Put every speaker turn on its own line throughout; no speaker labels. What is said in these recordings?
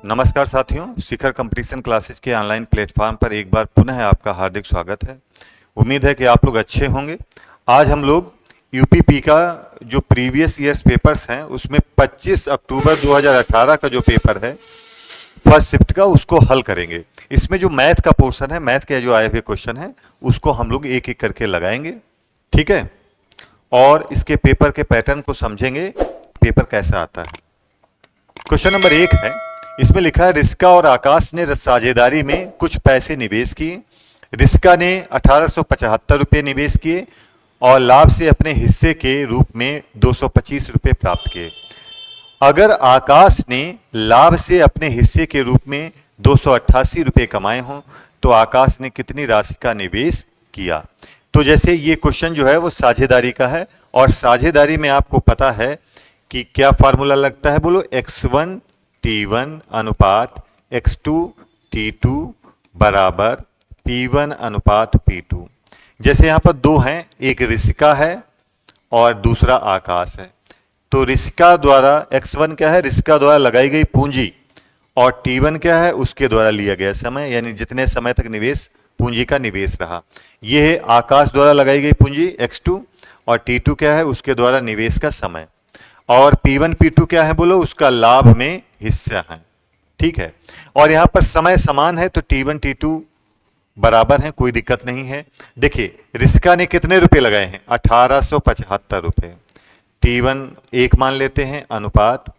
नमस्कार साथियों, शिखर competition classes के ऑनलाइन प्लेटफॉर्म पर एक बार पुनः आपका हार्दिक स्वागत है। उम्मीद है कि आप लोग अच्छे होंगे। आज हम लोग यूपीपी का जो प्रीवियस ईयर्स पेपर्स हैं उसमें 25 अक्टूबर 2018 का जो पेपर है फर्स्ट शिफ्ट का, उसको हल करेंगे। इसमें जो मैथ का पोर्शन है, मैथ के जो आए हुए क्वेश्चन है उसको हम लोग एक एक करके लगाएंगे, ठीक है। और इसके पेपर के पैटर्न को समझेंगे, पेपर कैसा आता है। क्वेश्चन नंबर 1 है, इसमें लिखा है रिस्का और आकाश ने साझेदारी में कुछ पैसे निवेश किए। रिस्का ने 1875 रुपये निवेश किए और लाभ से अपने हिस्से के रूप में 225 रुपये प्राप्त किए। अगर आकाश ने लाभ से अपने हिस्से के रूप में 288 रुपये कमाए हों तो आकाश ने कितनी राशि का निवेश किया। तो जैसे ये क्वेश्चन जो है वो साझेदारी का है, और साझेदारी में आपको पता है कि क्या फार्मूला लगता है, बोलो। x1 t1 अनुपात x2 t2 बराबर p1 अनुपात p2। जैसे यहां पर दो हैं, एक रिस्का है और दूसरा आकाश है। तो रिस्का द्वारा x1 क्या है, रिस्का द्वारा लगाई गई पूंजी, और t1 क्या है, उसके द्वारा लिया गया समय, यानी जितने समय तक निवेश पूंजी का निवेश रहा। यह है आकाश द्वारा लगाई गई पूंजी x2, और t2 क्या है, उसके द्वारा निवेश का समय। और P1 P2 क्या है, बोलो, उसका लाभ में हिस्सा है, ठीक है। और यहां पर समय समान है तो T1 T2 बराबर है, कोई दिक्कत नहीं है। देखिए रिस्का ने कितने रुपए लगाए हैं, 1875 रुपए। T1 एक मान लेते हैं अनुपात,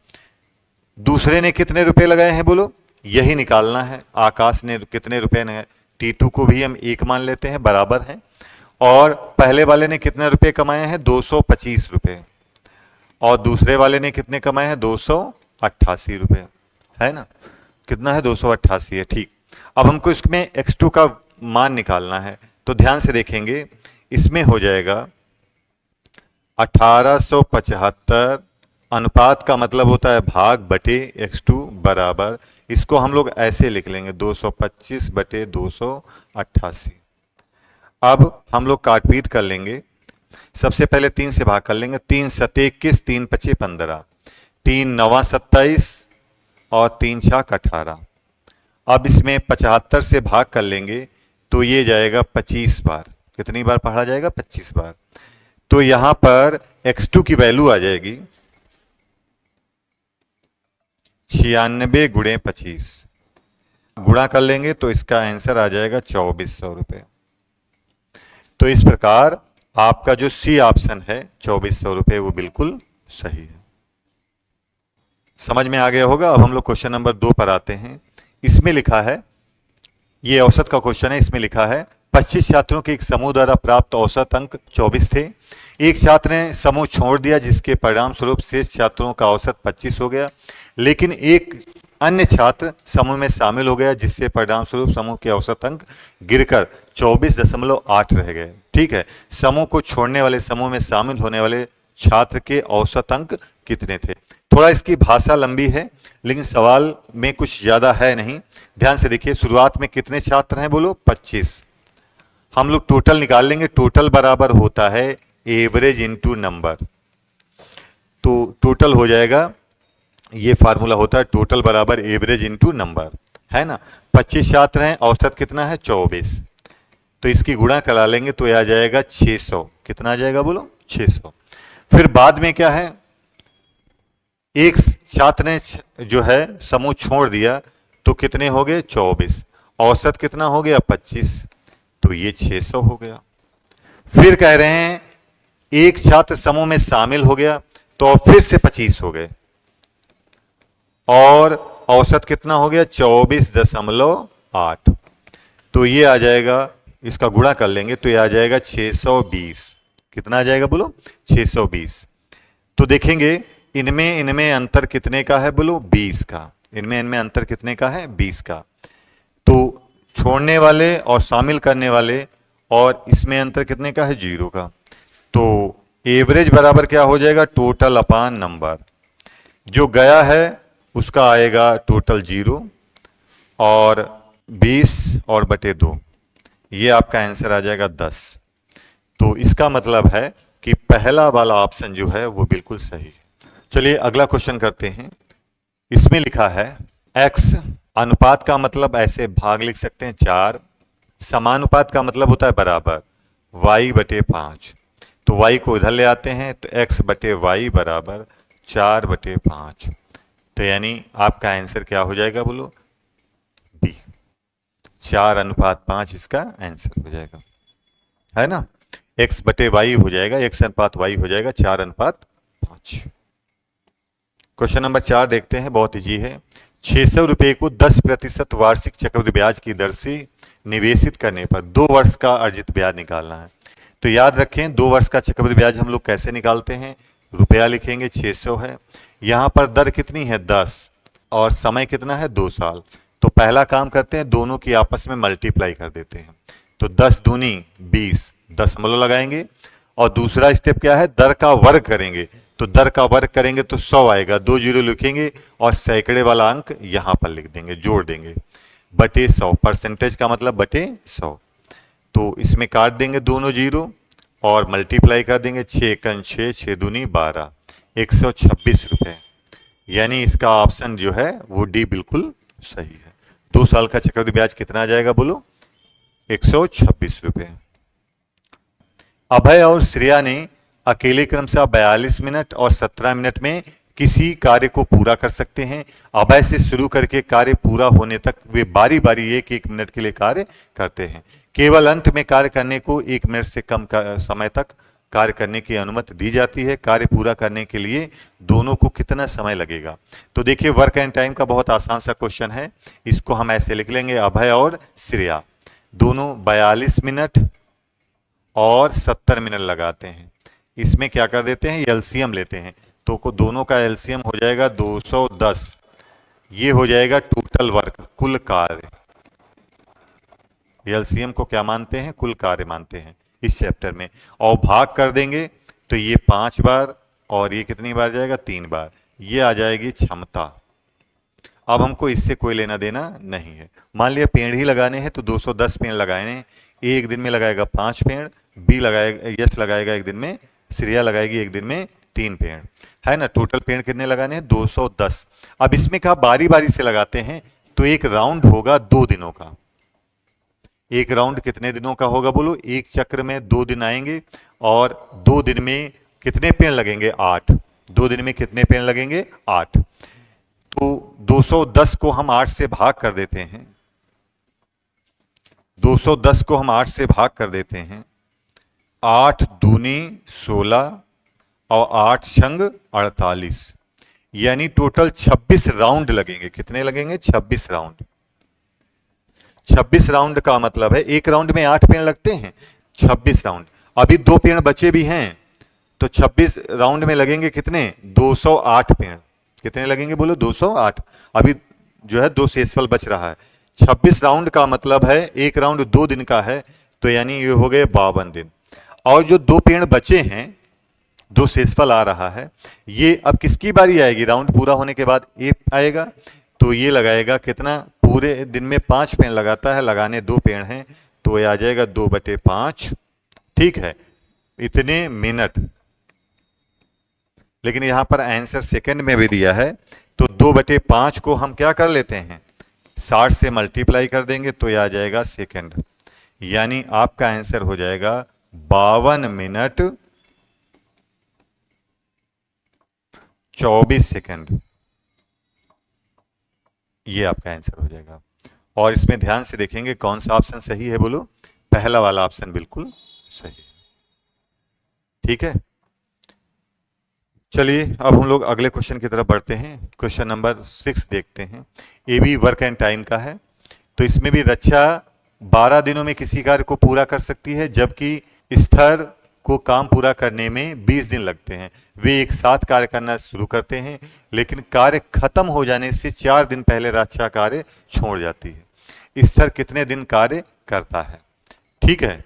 दूसरे ने कितने रुपए लगाए हैं, बोलो, यही निकालना है। आकाश ने कितने रुपए ने, T2 को भी हम एक मान लेते हैं, बराबर है। और पहले वाले ने कितने रुपए कमाए हैं, 225 रुपए, और दूसरे वाले ने कितने कमाए हैं, 288 रुपए, है ना। कितना है, 288 है, ठीक। अब हमको इसमें x2 का मान निकालना है, तो ध्यान से देखेंगे, इसमें हो जाएगा 1875 अनुपात का मतलब होता है भाग बटे x2 बराबर, इसको हम लोग ऐसे लिख लेंगे 225 बटे 288। अब हम लोग काटपीट कर लेंगे। सबसे पहले 3 से भाग कर लेंगे, 3 सते 21, 3 पचे 15, 3 नवा 27 और 3 छाक 18। अब इसमें 75 से भाग कर लेंगे तो ये जाएगा 25 बार। कितनी बार पढ़ा जाएगा, 25 बार। तो यहां पर x2 की वैल्यू आ जाएगी 96 गुणे 25, गुणा कर लेंगे तो इसका आंसर आ जाएगा 2400 रुपये। तो इस प्रकार आपका जो सी ऑप्शन है 2400 रुपये, वो बिल्कुल सही है। समझ में आ गया होगा। अब हम लोग क्वेश्चन नंबर 2 पर आते हैं। इसमें लिखा है, ये औसत का क्वेश्चन है। इसमें लिखा है 25 छात्रों के एक समूह द्वारा प्राप्त औसत अंक 24 थे। एक छात्र ने समूह छोड़ दिया जिसके परिणाम स्वरूप शेष छात्रों का औसत 25 हो गया, लेकिन एक अन्य छात्र समूह में शामिल हो गया जिससे परिणाम स्वरूप समूह के औसत अंक गिरकर 24.8 रह गए, ठीक है। समूह को छोड़ने वाले, समूह में शामिल होने वाले छात्र के औसत अंक कितने थे। थोड़ा इसकी भाषा लंबी है लेकिन सवाल में कुछ ज्यादा है नहीं। ध्यान से देखिए, शुरुआत में कितने छात्र हैं, बोलो 25। हम लोग टोटल निकाल लेंगे, टोटल बराबर होता है एवरेज इंटू नंबर। तो टोटल हो जाएगा, ये फार्मूला होता है टोटल बराबर एवरेज इंटू नंबर, है ना। 25 छात्र हैं, औसत कितना है, 24। तो इसकी गुणा करा लेंगे तो यह आ जाएगा 600। कितना आ जाएगा, बोलो, 600। फिर बाद में क्या है, एक छात्र ने जो है समूह छोड़ दिया तो कितने हो गए, 24। औसत कितना हो गया, 25, तो ये 600 हो गया। फिर कह रहे हैं एक छात्र समूह में शामिल हो गया तो फिर से 25 हो गए, और औसत कितना हो गया, 24.8। तो ये आ जाएगा, इसका गुणा कर लेंगे तो ये आ जाएगा 620। कितना आ जाएगा, बोलो, 620। तो देखेंगे इनमें अंतर कितने का है, बोलो, 20 का। इनमें अंतर कितने का है, 20 का। तो छोड़ने वाले और शामिल करने वाले, और इसमें अंतर कितने का है, 0 का। तो एवरेज बराबर क्या हो जाएगा, टोटल अपान नंबर। जो गया है उसका आएगा टोटल 0, और 20 और बटे 2, ये आपका आंसर आ जाएगा 10। तो इसका मतलब है कि पहला वाला ऑप्शन जो है वो बिल्कुल सही है। चलिए अगला क्वेश्चन करते हैं। इसमें लिखा है x अनुपात का मतलब ऐसे भाग लिख सकते हैं 4, समानुपात का मतलब होता है बराबर, y बटे 5। तो y को इधर ले आते हैं तो x बटे वाई बराबर 4/5। तो यानी आपका आंसर क्या हो जाएगा बोलो, बी, 4:5 इसका आंसर हो जाएगा, है ना। x बटे वाई हो जाएगा, x अनुपात y हो जाएगा 4:5। क्वेश्चन नंबर 4 देखते हैं, बहुत इजी है। 600 रुपए को 10% वार्षिक चक्रवृद्धि ब्याज की दर से निवेशित करने पर 2 वर्ष का अर्जित ब्याज निकालना है। तो याद रखें 2 वर्ष का चक्रवृद्धि ब्याज हम लोग कैसे निकालते हैं, रुपया लिखेंगे 600 है, यहाँ पर दर कितनी है 10 और समय कितना है 2 साल। तो पहला काम करते हैं, दोनों की आपस में मल्टीप्लाई कर देते हैं। तो 10 दूनी 20, दशमलव लगाएंगे और दूसरा स्टेप क्या है, दर का वर्ग करेंगे। तो दर का वर्ग करेंगे तो 100 आएगा, 2 जीरो लिखेंगे और सैकड़े वाला अंक यहां पर लिख देंगे, जोड़ देंगे, बटे 100, परसेंटेज का मतलब बटे 100। तो इसमें काट देंगे दोनों जीरो और मल्टीप्लाई कर देंगे, 6 6, 6 दूनी 12, 126 रुपए। यानी इसका ऑप्शन जो है वो डी बिल्कुल सही है। 2 साल का चक्रवृद्धि ब्याज कितना आ जाएगा बोलो, 126 रुपए। अभय और श्रेया ने अकेले क्रमशः 42 मिनट और 17 मिनट में किसी कार्य को पूरा कर सकते हैं। अभय से शुरू करके कार्य पूरा होने तक वे बारी बारी 1-1 मिनट के लिए कार्य करते हैं। केवल अंत में कार्य करने को 1 मिनट से कम समय तक कार्य करने की अनुमति दी जाती है। कार्य पूरा करने के लिए दोनों को कितना समय लगेगा। तो देखिए वर्क एंड टाइम का बहुत आसान सा क्वेश्चन है, इसको हम ऐसे लिख लेंगे, अभय और श्रेया दोनों 42 मिनट और 70 मिनट लगाते हैं। इसमें क्या कर देते हैं, एलसीएम लेते हैं, तो को दोनों का एलसीएम हो जाएगा 210। ये हो जाएगा टोटल वर्क, कुल कार्य। एलसीएम को क्या मानते हैं, कुल कार्य मानते हैं इस चैप्टर में। और भाग कर देंगे तो ये 5 बार और ये कितनी बार जाएगा, 3 बार। ये आ जाएगी क्षमता। अब हमको इससे कोई लेना देना नहीं है। मान लिया पेड़ ही लगाने हैं तो 210 पेड़ लगाए, एक दिन में लगाएगा 5 पेड़, बी लगाएगा, यस लगाएगा एक दिन में, श्रेया लगाएगी एक दिन में 3 पेड़, है ना। टोटल पेड़ कितने लगाने हैं, 210। अब इसमें कहा बारी बारी से लगाते हैं तो एक राउंड होगा 2 दिनों का। एक राउंड कितने दिनों का होगा बोलो, एक चक्र में 2 दिन आएंगे और 2 दिन में कितने पेड़ लगेंगे, 8। 2 दिन में कितने पेड़ लगेंगे, 8। तो 210 को हम 8 से भाग कर देते हैं, 210 को हम 8 से भाग कर देते हैं, 8 दूनी 16 और 8 छंग 48, यानी टोटल 26 राउंड लगेंगे। कितने लगेंगे, 26 राउंड। 26 राउंड का मतलब है एक राउंड में 8 पेड़ लगते हैं, 26 राउंड। अभी 2 पेड़ बचे भी हैं तो 26 राउंड में लगेंगे कितने, 208 पेड़। कितने लगेंगे बोलो, 208। अभी जो है 2 शेषफल बच रहा है। 26 राउंड का मतलब है एक राउंड 2 दिन का है, तो यानी ये हो गए 52 दिन। और जो 2 पेड़ बचे हैं, 2 शेषफल आ रहा है, ये अब किसकी बारी आएगी, राउंड पूरा होने के बाद ए आएगा। तो ये लगाएगा कितना, पूरे दिन में 5 पेड़ लगाता है, लगाने 2 पेड़ हैं, तो ये आ जाएगा 2/5। ठीक है, इतने मिनट। लेकिन यहां पर आंसर सेकंड में भी दिया है, तो 2/5 को हम क्या कर लेते हैं, 60 से मल्टीप्लाई कर देंगे तो यह आ जाएगा सेकंड। यानी आपका आंसर हो जाएगा 52 मिनट 24 सेकंड। ये आपका आंसर हो जाएगा। और इसमें ध्यान से देखेंगे कौन सा ऑप्शन सही है बोलो, पहला वाला ऑप्शन बिल्कुल सही है। ठीक है, चलिए अब हम लोग अगले क्वेश्चन की तरफ बढ़ते हैं। क्वेश्चन नंबर 6 देखते हैं, ये भी वर्क एंड टाइम का है। तो इसमें भी रक्षा 12 दिनों में किसी कार्य को पूरा कर सकती है, जबकि स्तर को काम पूरा करने में 20 दिन लगते हैं। वे एक साथ कार्य करना शुरू करते हैं, लेकिन कार्य खत्म हो जाने से 4 दिन पहले रक्षा कार्य छोड़ जाती है। स्तर कितने दिन कार्य करता है, ठीक है।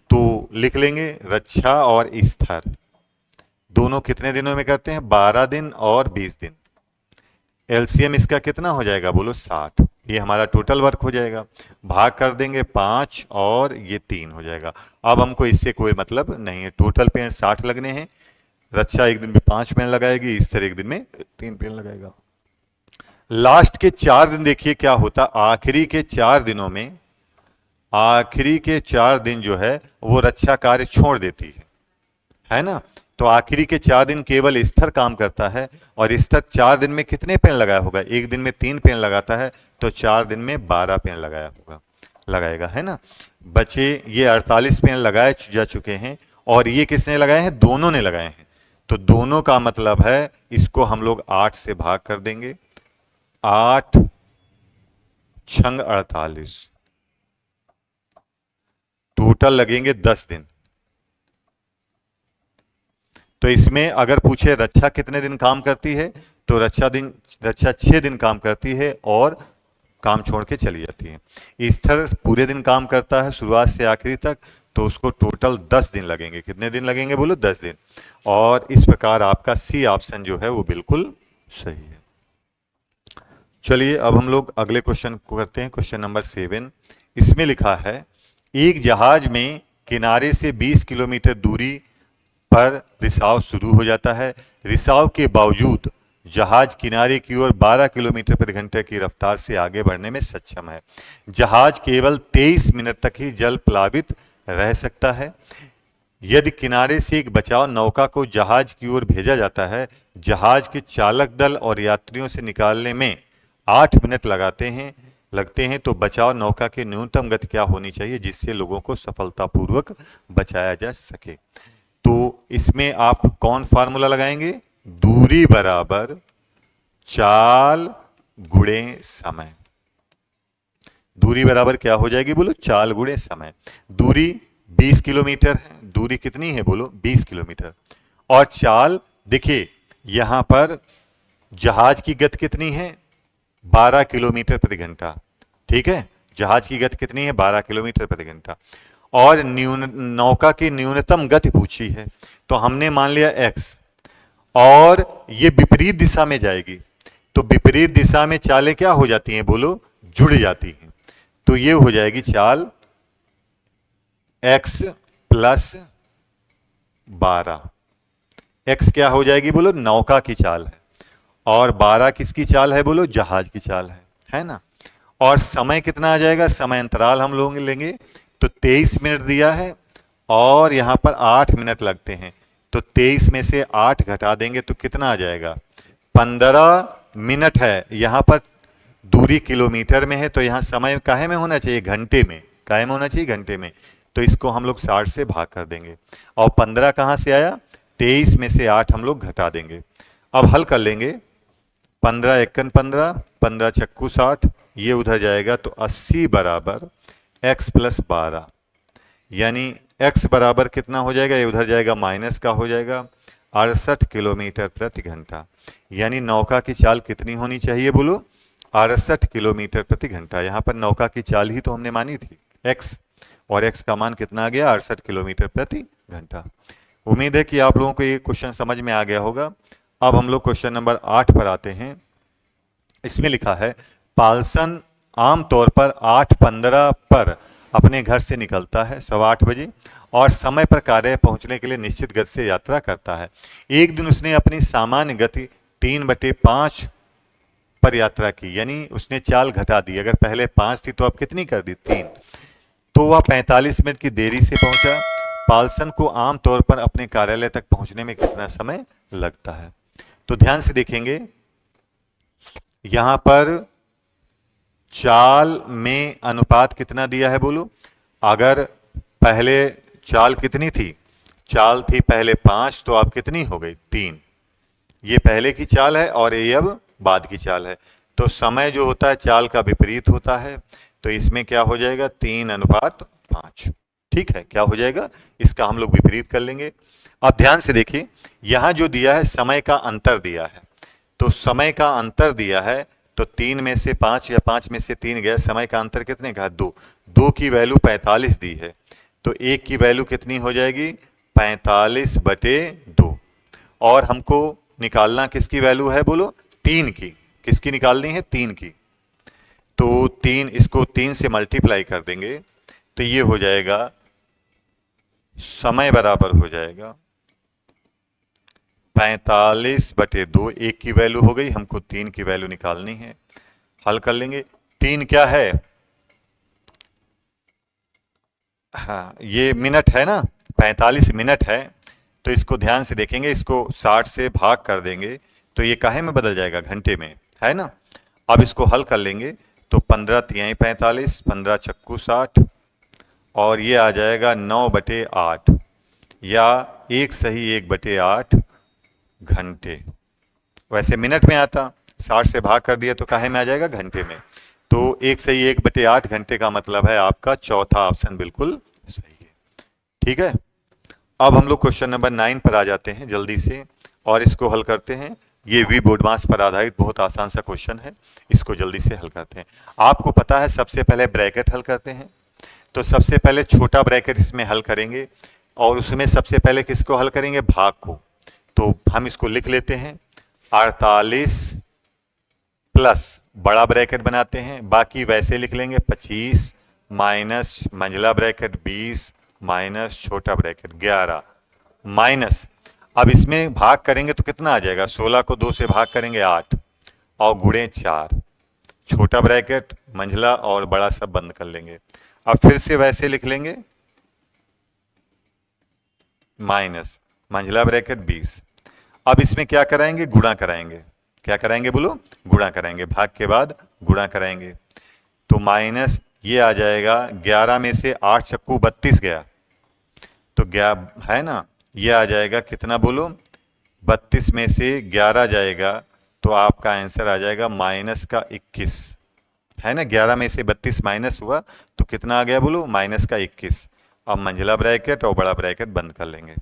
तो लिख लेंगे रक्षा और स्तर दोनों कितने दिनों में करते हैं, 12 दिन और 20 दिन। एलसीएम इसका कितना हो जाएगा बोलो, 60। ये हमारा टोटल वर्क हो जाएगा, भाग कर देंगे 5 और ये 3 हो जाएगा। अब हमको इससे कोई मतलब नहीं है, टोटल पेड़ 60 लगने हैं। रक्षा एक दिन में 5 पेड़ लगाएगी, स्तर एक दिन में 3 पेड़ लगाएगा। लास्ट के 4 दिन देखिए क्या होता, आखिरी के 4 दिनों में, आखिरी के 4 दिन जो है वो रक्षा कार्य छोड़ देती है ना। तो आखिरी के 4 दिन केवल स्तर काम करता है, और स्तर 4 दिन में कितने पेड़ लगाया होगा, एक दिन में 3 पेड़ लगाता है, तो 4 दिन में 12 पेड़ लगाया होगा, लगाएगा, है ना। बचे ये 48 पेड़ लगाए जा चुके हैं, और ये किसने लगाए हैं, दोनों ने लगाए हैं। तो दोनों का मतलब है इसको हम लोग 8 से भाग कर देंगे, 8 छंग 48, टोटल लगेंगे 10 दिन। तो इसमें अगर पूछे रक्षा कितने दिन काम करती है, तो रक्षा 6 दिन काम करती है और काम छोड़ के चली जाती है। स्तर पूरे दिन काम करता है शुरुआत से आखिरी तक, तो उसको टोटल 10 दिन लगेंगे। कितने दिन लगेंगे बोलो, 10 दिन। और इस प्रकार आपका सी ऑप्शन जो है वो बिल्कुल सही है। चलिए अब हम लोग अगले क्वेश्चन को करते हैं, क्वेश्चन नंबर 7। इसमें लिखा है एक जहाज में किनारे से 20 किलोमीटर दूरी पर रिसाव शुरू हो जाता है। रिसाव के बावजूद जहाज किनारे की ओर 12 किलोमीटर प्रति घंटे की रफ्तार से आगे बढ़ने में सक्षम है। जहाज केवल 23 मिनट तक ही जल प्लावित रह सकता है। यदि किनारे से एक बचाव नौका को जहाज की ओर भेजा जाता है, जहाज के चालक दल और यात्रियों से निकालने में 8 मिनट लगते हैं, तो बचाव नौका की न्यूनतम गति क्या होनी चाहिए जिससे लोगों को सफलतापूर्वक बचाया जा सके। तो इसमें आप कौन फार्मूला लगाएंगे, दूरी बराबर चाल गुणे समय। दूरी बराबर क्या हो जाएगी बोलो, चाल गुणे समय। दूरी 20 किलोमीटर है, दूरी कितनी है बोलो, 20 किलोमीटर। और चाल देखिए यहां पर जहाज की गति कितनी है, 12 किलोमीटर प्रति घंटा, ठीक है। जहाज की गति कितनी है, 12 किलोमीटर प्रति घंटा। और नौका की न्यूनतम गति पूछी है, तो हमने मान लिया x, और ये विपरीत दिशा में जाएगी, तो विपरीत दिशा में चालें क्या हो जाती हैं बोलो, जुड़ जाती हैं। तो ये हो जाएगी चाल x प्लस 12। x क्या हो जाएगी बोलो, नौका की चाल है, और 12 किसकी चाल है बोलो, जहाज की चाल है ना। और समय कितना आ जाएगा, समय अंतराल हम लोग लेंगे, तो 23 मिनट दिया है और यहां पर 8 मिनट लगते हैं, तो 23 में से 8 घटा देंगे तो कितना आ जाएगा, 15 मिनट है। यहां पर दूरी किलोमीटर में है, तो यहां समय काहे में होना चाहिए, घंटे में, काहे में होना चाहिए, घंटे में। तो इसको हम लोग 60 से भाग कर देंगे, और 15 कहां से आया, 23 में से 8 हम लोग घटा देंगे। अब हल कर लेंगे, 15 एकन 15, 15 चक्कू 60, ये उधर जाएगा, तो 80 बराबर x प्लस 12, यानी x बराबर कितना हो जाएगा, ये उधर जाएगा माइनस का हो जाएगा 68 किलोमीटर प्रति घंटा। यानी नौका की चाल कितनी होनी चाहिए बोलो, 68 किलोमीटर प्रति घंटा। यहाँ पर नौका की चाल ही तो हमने मानी थी x, और x का मान कितना आ गया, 68 किलोमीटर प्रति घंटा। उम्मीद है कि आप लोगों को ये क्वेश्चन समझ में आ गया होगा। अब हम लोग क्वेश्चन नंबर 8 पर आते हैं। इसमें लिखा है पाल्सन आमतौर पर 8:15 पर अपने घर से निकलता है, 8:15 बजे, और समय पर कार्य पहुंचने के लिए निश्चित गति से यात्रा करता है। एक दिन उसने अपनी सामान्य गति 3/5 पर यात्रा की, यानी उसने चाल घटा दी। अगर पहले 5 थी तो अब कितनी कर दी, 3। तो वह 45 मिनट की देरी से पहुंचा। पाल्सन को आमतौर पर अपने कार्यालय तक पहुंचने में कितना समय लगता है। तो ध्यान से देखेंगे, यहां पर चाल में अनुपात कितना दिया है बोलो। अगर पहले चाल कितनी थी, चाल थी पहले 5, तो अब कितनी हो गई, 3। ये पहले की चाल है और ये अब बाद की चाल है। तो समय जो होता है चाल का विपरीत होता है, तो इसमें क्या हो जाएगा, 3:5। ठीक है, क्या हो जाएगा, इसका हम लोग विपरीत कर लेंगे। अब ध्यान से देखिए, यहां जो दिया है समय का अंतर दिया है, तो समय का अंतर दिया है, तो 3 में से 5 या 5 में से 3 गया, समय का अंतर कितने का, 2। 2 की वैल्यू 45 दी है, तो 1 की वैल्यू कितनी हो जाएगी, 45/2। और हमको निकालना किसकी वैल्यू है बोलो, 3 की। किसकी निकालनी है, 3 की। तो 3, इसको 3 से मल्टीप्लाई कर देंगे, तो ये हो जाएगा, समय बराबर हो जाएगा 45/2, एक की वैल्यू हो गई, हमको 3 की वैल्यू निकालनी है। हल कर लेंगे। 3 क्या है? हाँ, ये मिनट है ना, 45 मिनट है। तो इसको ध्यान से देखेंगे, इसको 60 से भाग कर देंगे तो ये काहे में बदल जाएगा? घंटे में, है ना। अब इसको हल कर लेंगे तो 15 तिहाई 45, 15 चक्कू 60, और ये आ जाएगा 9/8, या 1 = 1/8 घंटे। वैसे मिनट में आता, 60 से भाग कर दिया तो काहे में आ जाएगा? घंटे में। तो 1 = 1/8 घंटे का मतलब है आपका चौथा ऑप्शन बिल्कुल सही है। ठीक है। अब हम लोग क्वेश्चन नंबर 9 पर आ जाते हैं जल्दी से, और इसको हल करते हैं। ये वी बोडमास पर आधारित बहुत आसान सा क्वेश्चन है, इसको जल्दी से हल करते हैं। आपको पता है सबसे पहले ब्रैकेट हल करते हैं, तो सबसे पहले छोटा ब्रैकेट इसमें हल करेंगे, और उसमें सबसे पहले किसको हल करेंगे? भाग को। तो हम इसको लिख लेते हैं, 48 प्लस बड़ा ब्रैकेट बनाते हैं, बाकी वैसे लिख लेंगे 25 माइनस मंझला ब्रैकेट 20 माइनस छोटा ब्रैकेट 11 माइनस, अब इसमें भाग करेंगे तो कितना आ जाएगा? 16 को 2 से भाग करेंगे 8, और गुणे 4, छोटा ब्रैकेट मंझला और बड़ा सब बंद कर लेंगे। अब फिर से वैसे लिख लेंगे, माइनस मंझला ब्रैकेट 20। अब इसमें क्या कराएंगे? गुणा कराएंगे। क्या कराएंगे बोलो? गुणा कराएंगे। भाग के बाद गुणा कराएंगे, तो माइनस ये आ जाएगा, 11 में से 8 चक्कू 32 गया, तो क्या है ना, ये आ जाएगा कितना बोलो? 32 में से 11 जाएगा तो आपका आंसर आ जाएगा -21, है ना। 11 में से 32 माइनस हुआ तो कितना आ गया बोलो? -21। अब मंझला ब्रैकेट और बड़ा ब्रैकेट बंद कर लेंगे।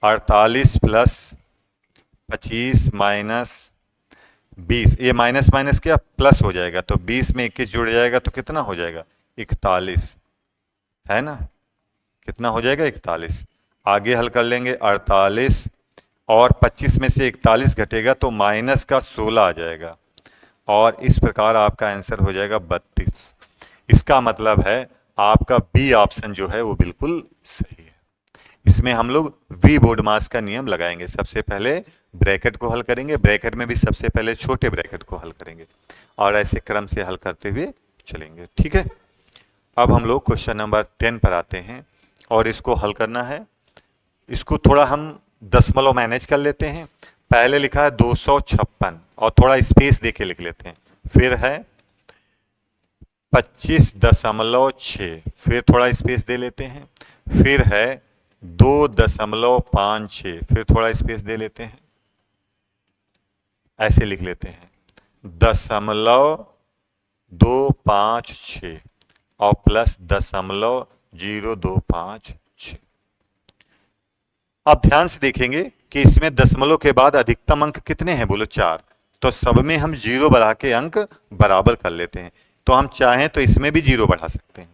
48 प्लस 25 माइनस 20, ये माइनस माइनस क्या प्लस हो जाएगा, तो 20 में 21 जुड़ जाएगा तो कितना हो जाएगा? 41, है ना। कितना हो जाएगा? 41। आगे हल कर लेंगे, 48 और 25 में से 41 घटेगा तो माइनस का 16 आ जाएगा, और इस प्रकार आपका आंसर हो जाएगा 32। इसका मतलब है आपका बी ऑप्शन जो है वो बिल्कुल सही है। इसमें हम लोग वी बोडमास का नियम लगाएंगे। सबसे पहले ब्रैकेट को हल करेंगे, ब्रैकेट में भी सबसे पहले छोटे ब्रैकेट को हल करेंगे, और ऐसे क्रम से हल करते हुए चलेंगे। ठीक है। अब हम लोग क्वेश्चन नंबर 10 पर आते हैं, और इसको हल करना है। इसको थोड़ा हम दशमलव मैनेज कर लेते हैं। पहले लिखा है 256, और थोड़ा स्पेस देके लिख लेते हैं। फिर है 25.6, फिर थोड़ा स्पेस दे लेते हैं। फिर है 2.56, फिर थोड़ा स्पेस दे लेते हैं। ऐसे लिख लेते हैं 0.256 और प्लस 0.0256। अब ध्यान से देखेंगे कि इसमें दशमलव के बाद अधिकतम अंक कितने हैं बोलो? 4। तो सब में हम 0 बढ़ा के अंक बराबर कर लेते हैं। तो हम चाहें तो इसमें भी 0 बढ़ा सकते हैं।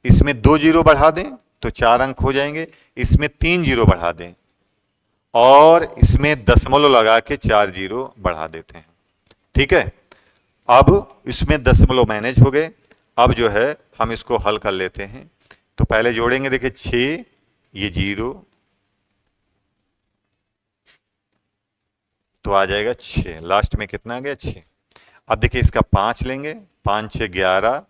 इसमें 2 0 बढ़ा दें तो 4 अंक हो जाएंगे, इसमें 3 0 बढ़ा दें, और इसमें दशमलव लगा के 4 0 बढ़ा देते हैं। ठीक है। अब इसमें दशमलव मैनेज हो गए। अब जो है हम इसको हल कर लेते हैं। तो पहले जोड़ेंगे, देखिए 6, ये 0, तो आ जाएगा 6, लास्ट में कितना आ गया? 6। अब देखिए इसका 5 लेंगे, 5 6 11,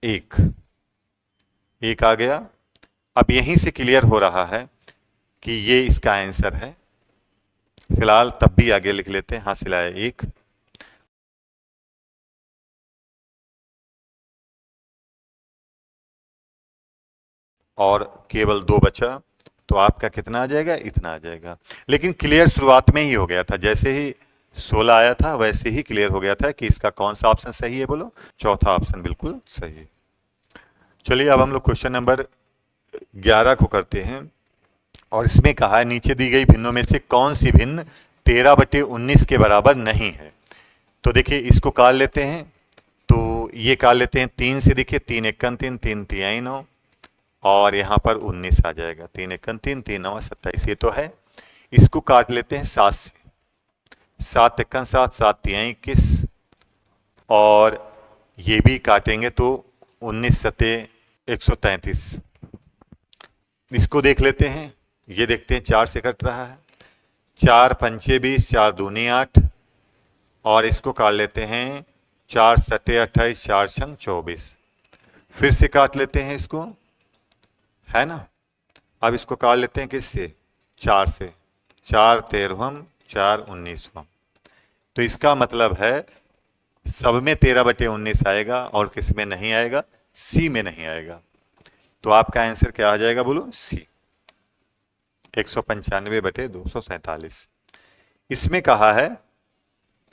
1 आ गया। अब यहीं से क्लियर हो रहा है कि ये इसका आंसर है। फिलहाल तब भी आगे लिख लेते हैं, हासिल आया 1। और केवल 2 बचा, तो आपका कितना आ जाएगा? इतना आ जाएगा। लेकिन क्लियर शुरुआत में ही हो गया था, जैसे ही 16 आया था वैसे ही क्लियर हो गया था कि इसका कौन सा ऑप्शन सही है बोलो? चौथा ऑप्शन बिल्कुल सही है। चलिए अब हम लोग क्वेश्चन नंबर 11 को करते हैं, और इसमें कहा है नीचे दी गई भिन्नों में से कौन सी भिन्न 13/19 के बराबर नहीं है। तो देखिए इसको काट लेते हैं, तो ये काट लेते हैं 3 से। देखिए 3 एकन 3, 3 तिहाई 9, और यहाँ पर 19 आ जाएगा। 3 एकन 3, 3 9 27, ये तो है। इसको काट लेते हैं 7 से। 7 एकन 7, 7 तिहाई 21, और ये भी काटेंगे तो 19 सते 133। इसको देख लेते हैं। ये देखते हैं 4 से कट रहा है, 4 पंचे 20, 4 दूनी 8, और इसको काट लेते हैं 4 सटे 28, 4 छंग 24। फिर से काट लेते हैं इसको, है ना। अब इसको काट लेते हैं किससे, 4 से, 4 13 4 19। तो इसका मतलब है सब में 13/19 आएगा और किस में नहीं आएगा, सी में नहीं आएगा। तो आपका आंसर क्या आ जाएगा बोलो, सी, 195/247। इसमें कहा है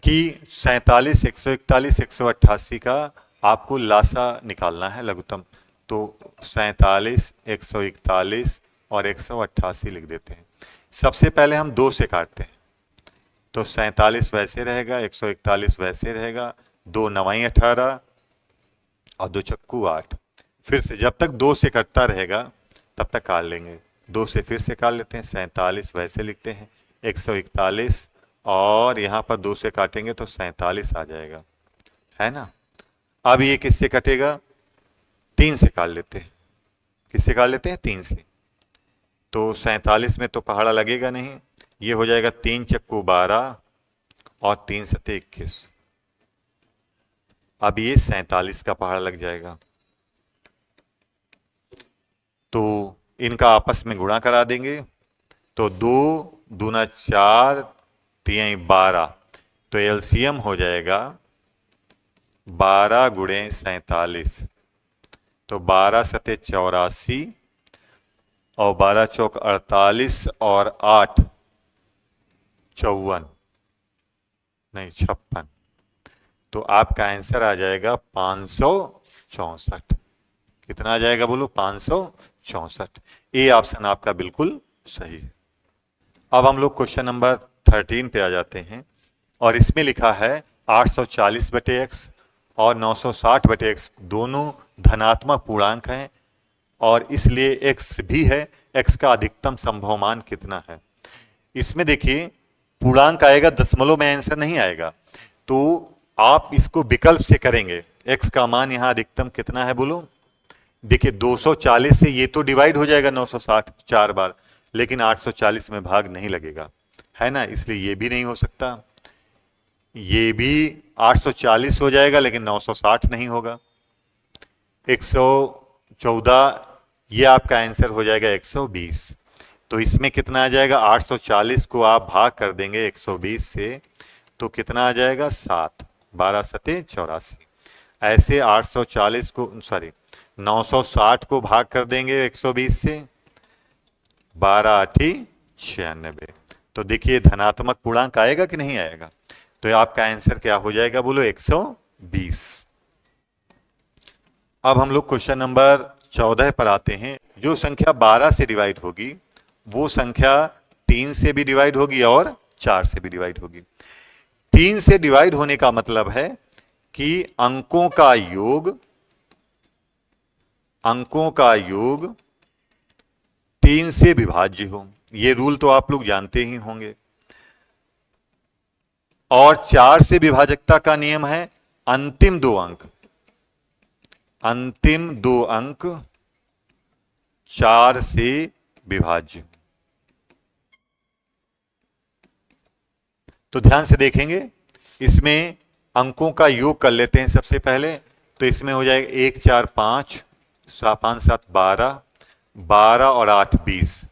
कि 47, 141, 188 का आपको लासा निकालना है, लघुत्तम। तो 47, 141 और 188 लिख देते हैं। सबसे पहले हम 2 से काटते हैं, तो 47 वैसे रहेगा, 141 वैसे रहेगा, 2 9 18 और 2 चक्कू 8। फिर से जब तक 2 से कटता रहेगा तब तक काट लेंगे। 2 से फिर से काट लेते हैं, 47 वैसे लिखते हैं, 141 और यहाँ पर 2 से काटेंगे तो 47 आ जाएगा, है ना। अब ये किससे कटेगा, 3 से काट लेते हैं। किससे काट लेते हैं, 3 से। तो 47 में तो पहाड़ा लगेगा नहीं, ये हो जाएगा 3 चक्कू 12 और 3 सते 21। अब ये 47 का पहाड़ा लग जाएगा। तो इनका आपस में गुणा करा देंगे, तो 2 दूना 4 3 12, तो एलसीएम हो जाएगा 12 गुणे 47, तो 12 सते 84 और 12 चौक 48 और 8 54, नहीं 56। तो आपका आंसर आ जाएगा 564। कितना आ जाएगा बोलो, 564। ए ऑप्शन आपका बिल्कुल सही है। अब हम लोग क्वेश्चन नंबर 13 पे आ जाते हैं और इसमें लिखा है 840/x और 960/x दोनों धनात्मक पूर्णांक हैं और इसलिए x भी है, x का अधिकतम संभव मान कितना है। इसमें देखिए पूर्णांक आएगा, दशमलव में आंसर नहीं आएगा, तो आप इसको विकल्प से करेंगे। x का मान यहां अधिकतम कितना है बोलो, देखिए 240 से ये तो डिवाइड हो जाएगा 960 4 बार, लेकिन 840 में भाग नहीं लगेगा, है ना, इसलिए ये भी नहीं हो सकता। ये भी 840 हो जाएगा लेकिन 960 नहीं होगा। 114, ये आपका आंसर हो जाएगा 120। तो इसमें कितना आ जाएगा, 840 को आप भाग कर देंगे 120 से तो कितना आ जाएगा 7, 12 सते 84। ऐसे 840 को, सॉरी 960 को भाग कर देंगे 120 से, 12 8 96। तो देखिए धनात्मक पूर्णांक आएगा कि नहीं आएगा। तो आपका आंसर क्या हो जाएगा बोलो, 120। अब हम लोग क्वेश्चन नंबर 14 पर आते हैं। जो संख्या 12 से डिवाइड होगी वो संख्या 3 से भी डिवाइड होगी और 4 से भी डिवाइड होगी। 3 से डिवाइड होने का मतलब है कि अंकों का योग 3 से विभाज्य हो। ये रूल तो आप लोग जानते ही होंगे। और 4 से विभाजकता का नियम है अंतिम दो अंक 4 से विभाज्य। तो ध्यान से देखेंगे, इसमें अंकों का योग कर लेते हैं सबसे पहले। तो इसमें हो जाएगा 1 4 5 5 7 12, 12 और 8 20।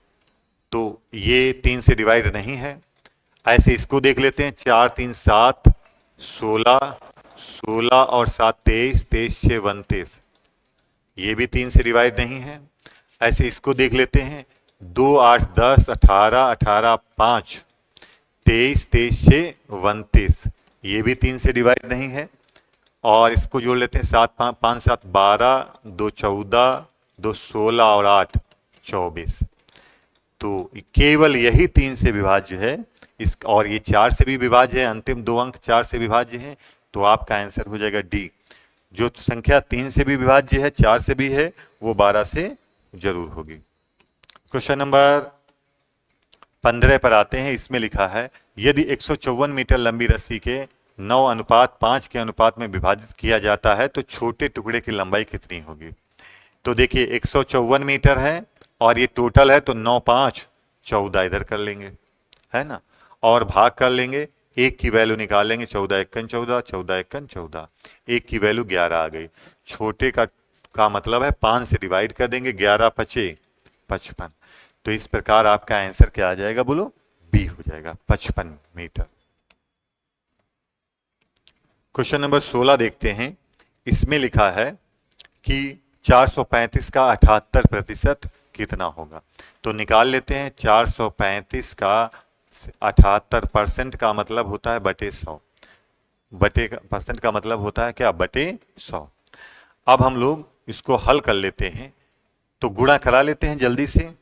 तो ये 3 से डिवाइड नहीं है। ऐसे इसको देख लेते हैं, 4 3 7 16, 16 और 7 23, 23 6 29। ये भी 3 से डिवाइड नहीं है। ऐसे इसको देख लेते हैं, 2 8 10 18, 18 5 23, 23 6 29। ये भी 3 से डिवाइड नहीं है। और इसको जोड़ लेते हैं, 7 5 7 12, 2 14, 2 16 और 8 24। तो केवल यही 3 से विभाज्य है। इस और ये 4 से भी विभाज्य है, अंतिम दो अंक 4 से विभाज्य है। तो आपका आंसर हो जाएगा डी। जो संख्या 3 से भी विभाज्य है, 4 से भी है, वो 12 से जरूर होगी। क्वेश्चन नंबर 15 पर आते हैं। इसमें लिखा है यदि 154 मीटर लंबी रस्सी के 9:5 के अनुपात में विभाजित किया जाता है तो छोटे टुकड़े की लंबाई कितनी होगी। तो देखिए 154 मीटर है और ये टोटल है तो 9 5 14 इधर कर लेंगे, है ना, और भाग कर लेंगे, एक की वैल्यू निकालेंगे, 14 एकन 14, 14 एकन 14, एक की वैल्यू 11 आ गई। छोटे का मतलब है 5 से डिवाइड कर देंगे, 11 पचे 55। तो इस प्रकार आपका आंसर क्या आ जाएगा बोलो, बी हो जाएगा, 55 मीटर। क्वेश्चन नंबर 16 देखते हैं। इसमें लिखा है कि 435 का 78% कितना होगा। तो निकाल लेते हैं। 435 का 78% का मतलब होता है बटे 100, बटे परसेंट का मतलब होता है क्या, बटे 100। अब हम लोग इसको हल कर लेते हैं, तो गुणा करा लेते हैं जल्दी से।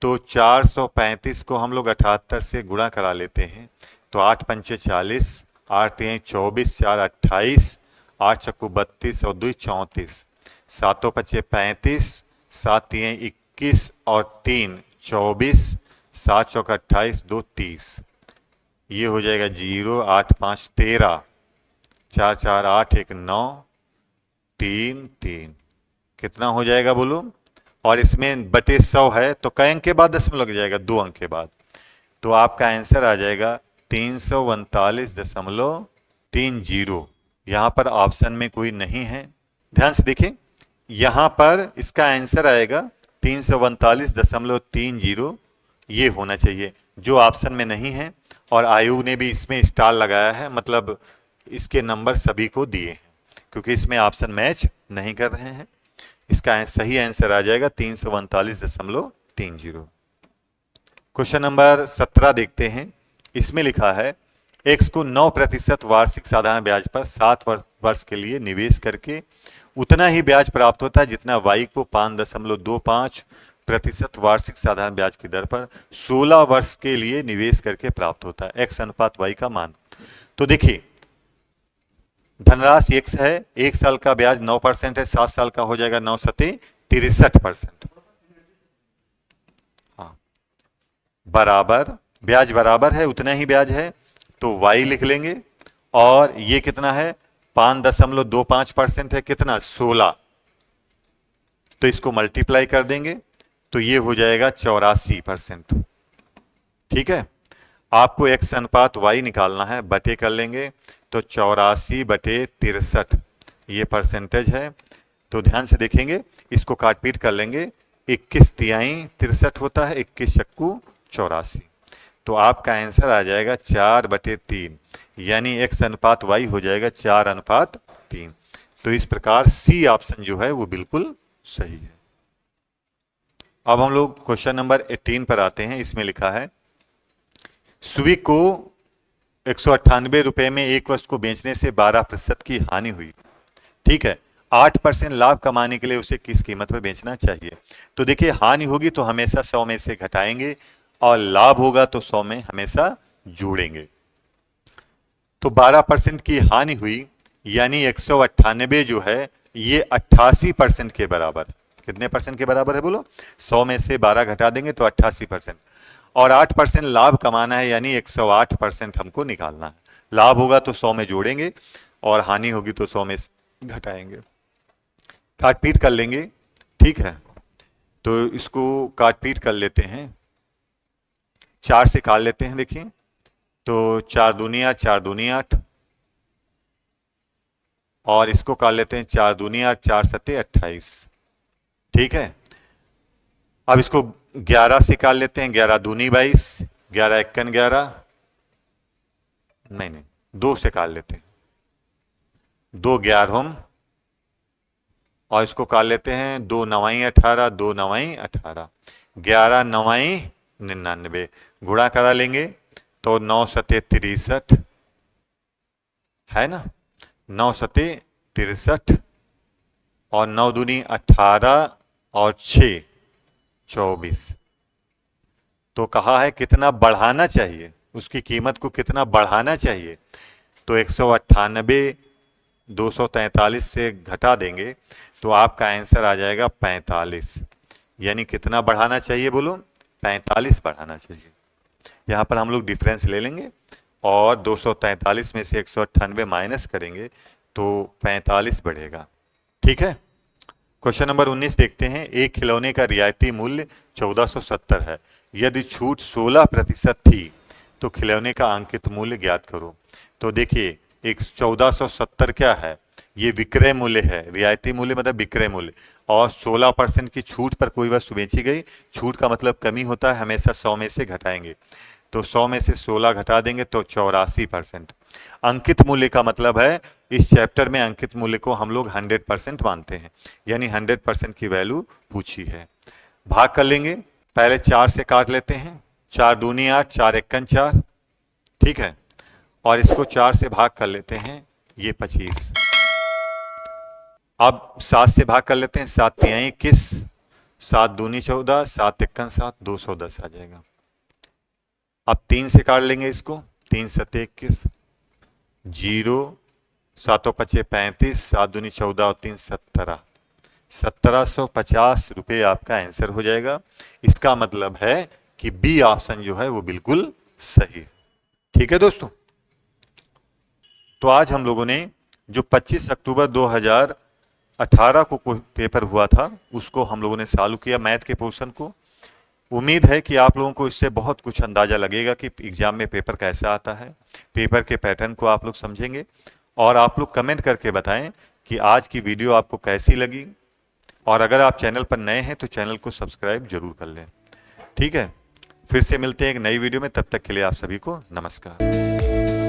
तो 435 को हम लोग 78 से गुणा करा लेते हैं, तो 8 पंचे 40, 8 तिहाई 24, 4 28, 8 चक्कू 32 और 2 34, 7 पचे 35, 7 तिहाई 21 और 3 24, 7 चौक 28, 2 30। ये हो जाएगा 0, 8 5 13, 4 4 8 1 9, 3 3। कितना हो जाएगा बोलो। और इसमें बटे 100 है तो कई अंक के बाद दशमलव लग जाएगा, 2 अंक के बाद। तो आपका आंसर आ जाएगा 339.30। यहां पर ऑप्शन में कोई नहीं है, ध्यान से देखें। यहां पर इसका आंसर आएगा 339.30, ये होना चाहिए, जो ऑप्शन में नहीं है। और आयोग ने भी इसमें स्टार लगाया है, मतलब इसके नंबर सभी को दिए हैं, क्योंकि इसमें ऑप्शन मैच नहीं कर रहे हैं। इसका सही आंसर आ जाएगा 339.30। क्वेश्चन नंबर 17 देखते हैं। इसमें लिखा है x को 9% वार्षिक साधारण ब्याज पर 7 वर्ष के लिए निवेश करके उतना ही ब्याज प्राप्त होता है जितना y को 5.25% वार्षिक साधारण ब्याज की दर पर 16 वर्ष के लिए निवेश करके प्राप्त होता है। x अनुपात y का मान। तो देखिए, धनराशि x है, 1 साल का ब्याज 9% है, 7 साल का हो जाएगा 9 सते 63%। हाँ, बराबर ब्याज बराबर है, उतना ही ब्याज है, तो y लिख लेंगे। और ये कितना है, 5.25% है, कितना 16, तो इसको मल्टीप्लाई कर देंगे तो ये हो जाएगा 84%। ठीक है, आपको x अनुपात y निकालना है, बटे कर लेंगे तो 84/63 ये परसेंटेज है। तो ध्यान से देखेंगे, इसको काट पीट कर लेंगे, 21 तिहाई 63 होता है, 21 चक्कू 84। तो आपका आंसर आ जाएगा 4/3, यानी x अनुपात y हो जाएगा 4:3। तो इस प्रकार सी ऑप्शन जो है वो बिल्कुल सही है। अब हम लोग क्वेश्चन नंबर 18 पर आते हैं। इसमें लिखा है सुवी को 198 रुपए में एक वस्तु को बेचने से 12% की हानि हुई। ठीक है, 8% लाभ कमाने के लिए उसे किस कीमत पर बेचना चाहिए। तो देखिए, हानि होगी तो हमेशा 100 में से घटाएंगे, और लाभ होगा तो 100 में हमेशा जोड़ेंगे। तो 12% की हानि हुई, यानी 198 जो है ये 88% के बराबर। कितने परसेंट के बराबर है बोलो, 100 में से 12 घटा देंगे तो 88%। और 8% लाभ कमाना है, यानी 108% हमको निकालना है। लाभ होगा तो 100 में जोड़ेंगे, और हानि होगी तो 100 में घटाएंगे। काट पीट कर लेंगे, ठीक है। तो इसको काट पीट कर लेते हैं, 4 से काट लेते हैं। देखिए, तो 4 दूनी 8, 4 दूनी 8, और इसको काट लेते हैं 4 दूनी 8, 4 सत्ते 28। ठीक है, अब इसको 11 से काट लेते हैं, 11 दूनी 22, 11 इक्कन 11, नहीं 2 से काट लेते हैं, 2 11, और इसको काट लेते हैं 2 9 18, 2 9 18, 11 9 99, गुणा करा लेंगे तो 9 सते 63 है ना, 9 सते 63, और 9 दूनी 18 और 6 24। तो कहा है कितना बढ़ाना चाहिए, उसकी कीमत को कितना बढ़ाना चाहिए। तो 198 243 से घटा देंगे तो आपका आंसर आ जाएगा 45। यानी कितना बढ़ाना चाहिए बोलो, 45 बढ़ाना चाहिए। यहाँ पर हम लोग डिफरेंस ले लेंगे और 243 में से 198 माइनस करेंगे तो 45 बढ़ेगा। ठीक है, क्वेश्चन नंबर 19 देखते हैं। एक खिलौने का रियायती मूल्य 1470 है। यदि छूट 16% थी तो खिलौने का अंकित मूल्य ज्ञात करो। तो देखिए, एक 1470 क्या है, ये विक्रय मूल्य है। रियायती मूल्य मतलब विक्रय मूल्य, और 16% की छूट पर कोई वस्तु बेची गई। छूट का मतलब कमी होता है, हमेशा 100 में से घटाएंगे, तो 100 में से 16 घटा देंगे तो 84%। अंकित मूल्य का मतलब है, इस चैप्टर में अंकित मूल्य को हम लोग 100% मानते हैं, यानी 100% की वैल्यू पूछी है। भाग कर लेंगे, पहले 4 से काट लेते हैं। 4 दूनी 8, 4 एक्कन 4, ठीक है। और इसको 4 से भाग कर लेते हैं, ये 25। अब 7 से भाग कर लेते हैं, 7 तियां 21, 7 दूनी 14, 7 एक्कन 7, 210 आ जाएगा। अब 3 से काट लेंगे इसको, 3 सत्ते 21, 0, 7 पचे 35, 7 दूनी 14 और 3 17, 1750 रुपये आपका आंसर हो जाएगा। इसका मतलब है कि बी ऑप्शन जो है वो बिल्कुल सही। ठीक है दोस्तों, तो आज हम लोगों ने जो 25 अक्टूबर 2018 को पेपर हुआ था उसको हम लोगों ने चालू किया, मैथ के पोर्शन को। उम्मीद है कि आप लोगों को इससे बहुत कुछ अंदाजा लगेगा कि एग्जाम में पेपर कैसा आता है, पेपर के पैटर्न को आप लोग समझेंगे। और आप लोग कमेंट करके बताएं कि आज की वीडियो आपको कैसी लगी, और अगर आप चैनल पर नए हैं तो चैनल को सब्सक्राइब जरूर कर लें। ठीक है, फिर से मिलते हैं एक नई वीडियो में, तब तक के लिए आप सभी को नमस्कार।